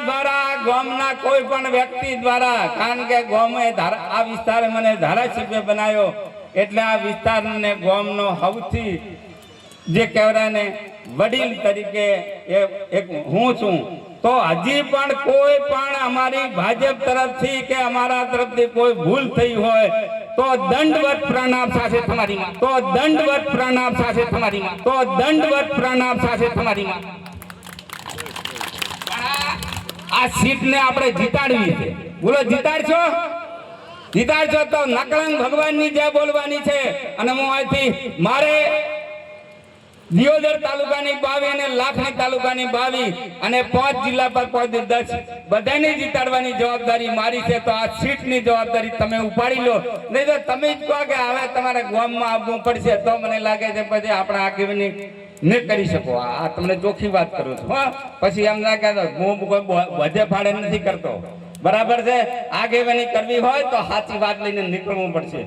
દ્વારા ગામના કોઈ પણ વ્યક્તિ દ્વારા, કારણ કે ગામે આ વિસ્તારે મને ધારાસભ્ય બનાવ્યો એટલે આ વિસ્તારને ગામનો સૌથી જે કહેવાય ને વડીલ તરીકે એક હું છું. તો હજી પણ કોઈ પણ અમારી ભાજપ તરફથી કે અમારા તરફથી કોઈ ભૂલ થઈ હોય તો દંડવત પ્રણામ સાથે તમારી માં, તો દંડવત પ્રણામ સાથે તમારી માં, તો દંડવત પ્રણામ સાથે તમારી માં. આ સીટને આપણે જીતાડવી છે. બોલો જીતાડશો? જીતાડશો તો નકળંગ ભગવાનની જય બોલવાની છે. અને હું અહીંથી મારે દિયોદર તાલુકાની 22 અને લાખણી તાલુકાની 22 અને 5 જિલ્લા પર 10 બધાને જીતાડવાની જવાબદારી મારી છે. તો આ સીટની જવાબદારી તમે ઉપાડી લો. નહીં તો તમે જ કહો કે હવે તમારે ગામમાં આવવું પડશે તો મને લાગે છે પછી આપણા આગેવાની ન કરી શકો. આ તમને ચોખ્ખી વાત કરું છું. હા, પછી એમ ના કહેતો હું કોઈ વધે ફાળે નથી કરતો. બરાબર છે? આગેવાની કરવી હોય તો સાચી વાત લઈને નીકળવું પડશે.